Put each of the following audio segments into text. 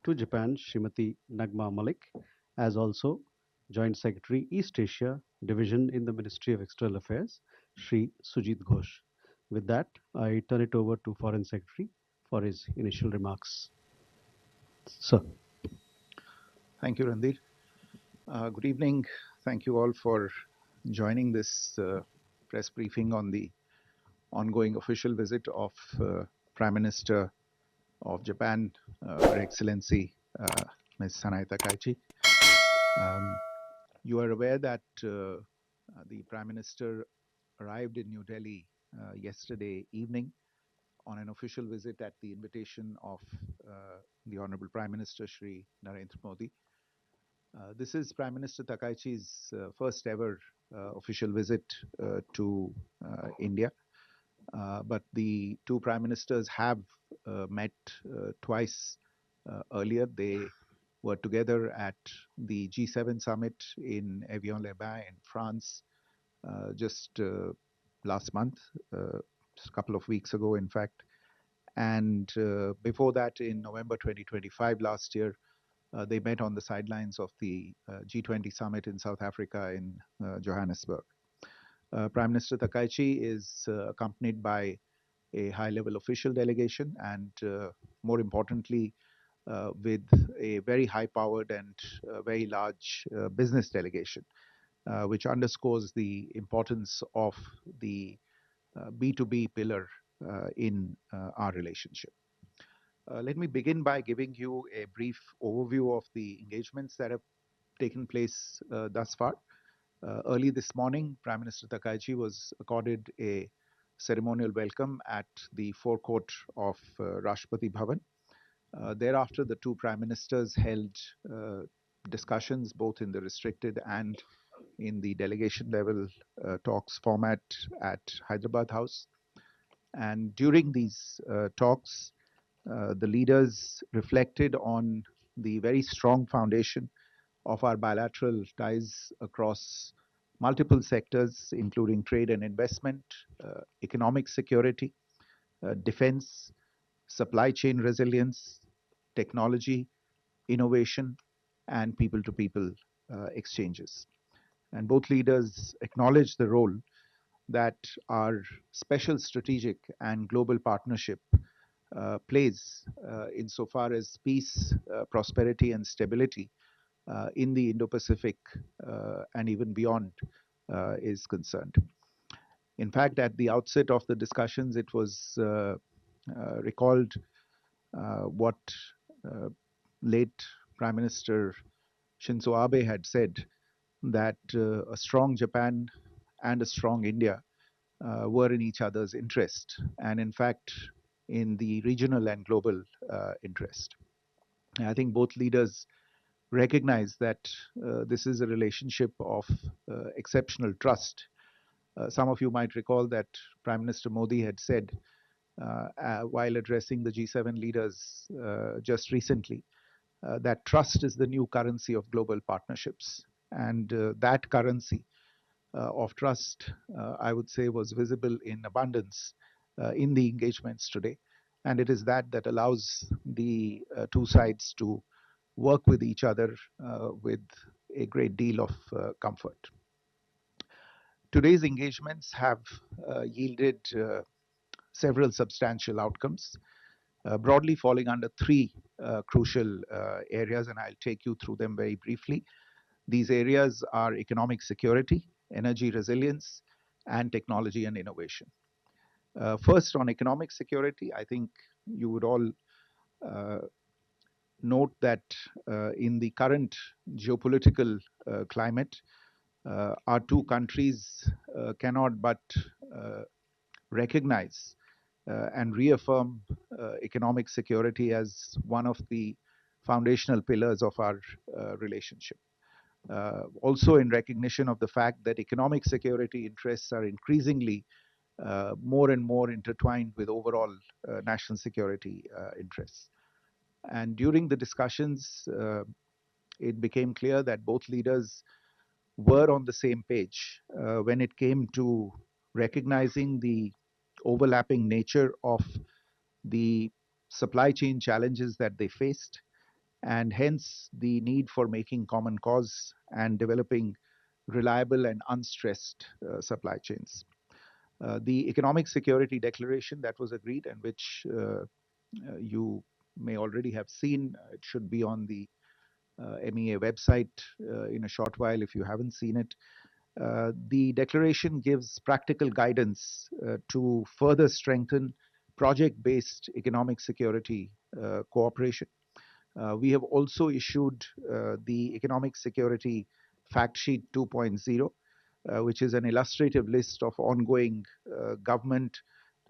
to Japan, Srimati Nagma Malik, as also Joint Secretary East Asia Division in the Ministry of External Affairs, Sri Sujit Ghosh. With that, I turn it over to Foreign Secretary for his initial remarks. Sir. Thank you, Randir. Good evening. Thank you all for joining this press briefing on the ongoing official visit of Prime Minister of Japan, Her Excellency Ms. Sanae Takaichi. You are aware that the Prime Minister arrived in New Delhi yesterday evening on an official visit at the invitation of the Honorable Prime Minister Shri Narendra Modi. This is Prime Minister Takaichi's first ever official visit to India. But the two prime ministers have met twice earlier. They were together at the G7 summit in Evian-les-Bains in France just last month, just a couple of weeks ago, in fact. And before that, in November 2025, last year, they met on the sidelines of the G20 summit in South Africa in Johannesburg. Prime Minister Takaichi is accompanied by a high-level official delegation and, more importantly, with a very high-powered and very large business delegation, which underscores the importance of the B2B pillar in our relationship. Let me begin by giving you a brief overview of the engagements that have taken place thus far. Early this morning, Prime Minister Takaichi was accorded a ceremonial welcome at the forecourt of Rashtrapati Bhavan. Thereafter, the two prime ministers held discussions both in the restricted and in the delegation level talks format at Hyderabad House. And during these talks, the leaders reflected on the very strong foundation of our bilateral ties across multiple sectors, including trade and investment, economic security, defense, supply chain resilience, technology, innovation, and people to people exchanges. And both leaders acknowledged the role that our special strategic and global partnership plays insofar as peace, prosperity, and stability in the Indo-Pacific and even beyond is concerned. In fact, at the outset of the discussions, it was recalled what late Prime Minister Shinzo Abe had said, that a strong Japan and a strong India were in each other's interest, and in fact, in the regional and global interest. And I think both leaders recognize that this is a relationship of exceptional trust. Some of you might recall that Prime Minister Modi had said while addressing the G7 leaders just recently that trust is the new currency of global partnerships. And that currency of trust, I would say, was visible in abundance in the engagements today. And it is that that allows the two sides to work with each other with a great deal of comfort. Today's engagements have yielded several substantial outcomes, broadly falling under three crucial areas, and I'll take you through them very briefly. These areas are economic security, energy resilience, and technology and innovation. First, on economic security, I think you would all note that in the current geopolitical climate, our two countries cannot but recognize and reaffirm economic security as one of the foundational pillars of our relationship. Also, in recognition of the fact that economic security interests are increasingly more and more intertwined with overall national security interests. And during the discussions, it became clear that both leaders were on the same page when it came to recognizing the overlapping nature of the supply chain challenges that they faced and hence the need for making common cause and developing reliable and unstressed supply chains. The Economic Security Declaration that was agreed, and which you may already have seen, it should be on the MEA website in a short while if you haven't seen it. The declaration gives practical guidance to further strengthen project based economic security cooperation. We have also issued the Economic Security Fact Sheet 2.0, which is an illustrative list of ongoing government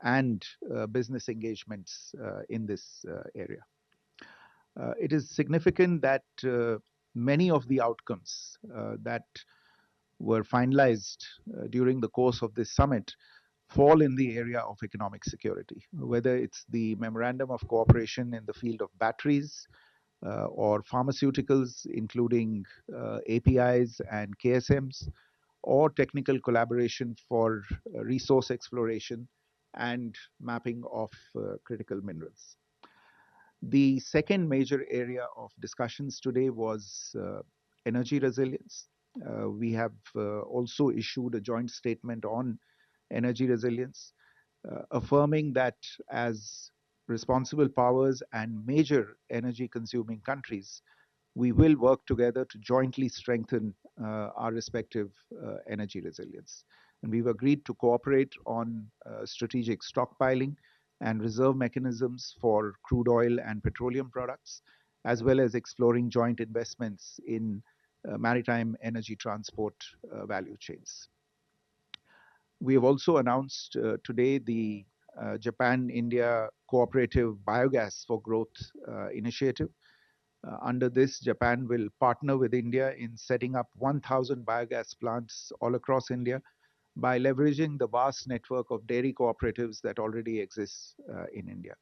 and business engagements in this area. It is significant that many of the outcomes that were finalized during the course of this summit fall in the area of economic security, whether it's the memorandum of cooperation in the field of batteries or pharmaceuticals, including APIs and KSMs, or technical collaboration for resource exploration and mapping of critical minerals. The second major area of discussions today was energy resilience. We have also issued a joint statement on energy resilience, affirming that as responsible powers and major energy consuming countries, we will work together to jointly strengthen our respective energy resilience. And we've agreed to cooperate on strategic stockpiling and reserve mechanisms for crude oil and petroleum products, as well as exploring joint investments in maritime energy transport value chains. We have also announced today the Japan India Cooperative Biogas for Growth initiative. Under this, Japan will partner with India in setting up 1,000 biogas plants all across India by leveraging the vast network of dairy cooperatives that already exists in India.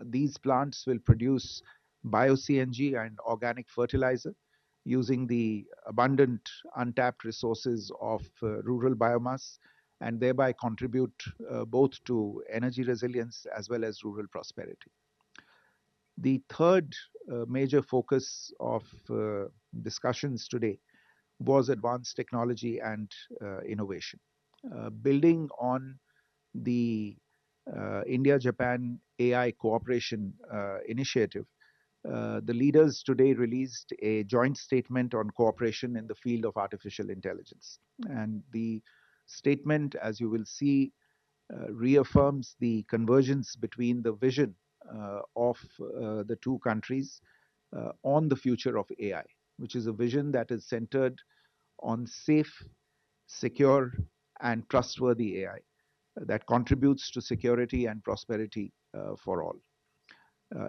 These plants will produce bio-CNG and organic fertilizer using the abundant untapped resources of rural biomass and thereby contribute both to energy resilience as well as rural prosperity. The third major focus of discussions today was advanced technology and innovation. Building on the India Japan AI cooperation initiative, the leaders today released a joint statement on cooperation in the field of artificial intelligence. And the statement, as you will see, reaffirms the convergence between the vision of the two countries on the future of AI, which is a vision that is centered on safe, secure, and trustworthy AI that contributes to security and prosperity for all.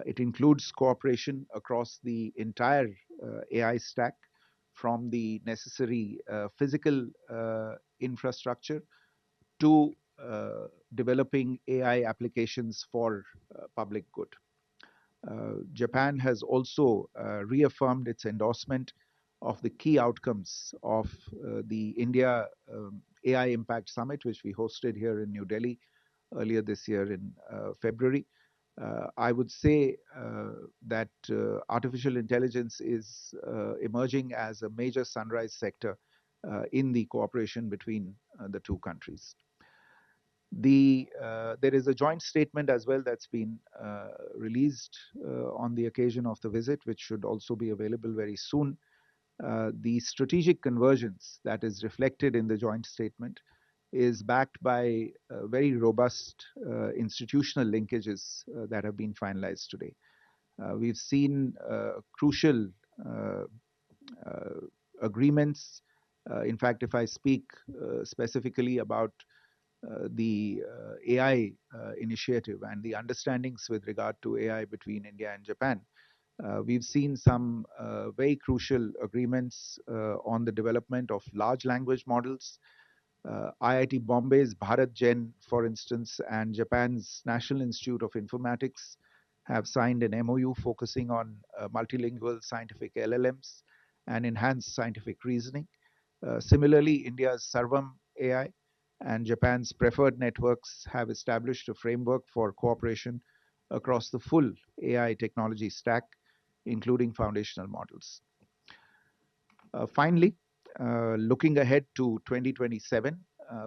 It includes cooperation across the entire AI stack, from the necessary physical infrastructure to developing AI applications for public good. Japan has also reaffirmed its endorsement of the key outcomes of the India AI Impact Summit, which we hosted here in New Delhi earlier this year in February. I would say that artificial intelligence is emerging as a major sunrise sector in the cooperation between the two countries. There is a joint statement as well that's been released on the occasion of the visit, which should also be available very soon. The strategic convergence that is reflected in the joint statement is backed by very robust institutional linkages that have been finalized today. We've seen crucial uh, agreements. In fact, if I speak specifically about the AI initiative and the understandings with regard to AI between India and Japan, we've seen some very crucial agreements on the development of large language models. IIT Bombay's Bharat Gen, for instance, and Japan's National Institute of Informatics have signed an MOU focusing on multilingual scientific LLMs and enhanced scientific reasoning. Similarly, India's Sarvam AI and Japan's preferred networks have established a framework for cooperation across the full AI technology stack, including foundational models. Finally, looking ahead to 2027,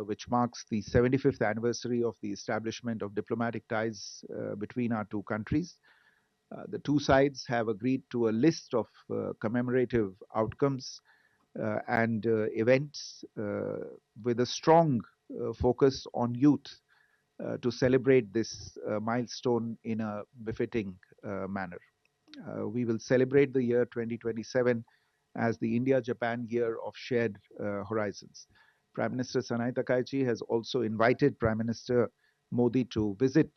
which marks the 75th anniversary of the establishment of diplomatic ties between our two countries, the two sides have agreed to a list of commemorative outcomes and events with a strong focus on youth to celebrate this milestone in a befitting manner. We will celebrate the year 2027 as the India Japan Year of Shared Horizons. Prime Minister Sanae Takaichi has also invited Prime Minister Modi to visit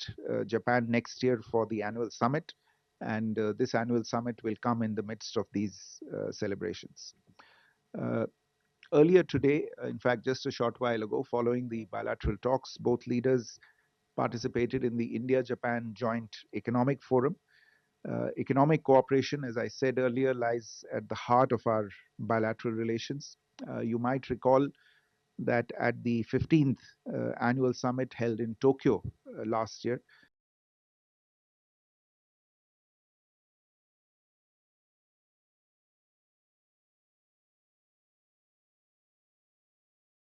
Japan next year for the annual summit, and this annual summit will come in the midst of these celebrations. Uh, Earlier today, in fact, just a short while ago, following the bilateral talks, both leaders participated in the India Japan Joint Economic Forum. Economic cooperation, as I said earlier, lies at the heart of our bilateral relations. You might recall that at the 15th annual summit held in Tokyo last year,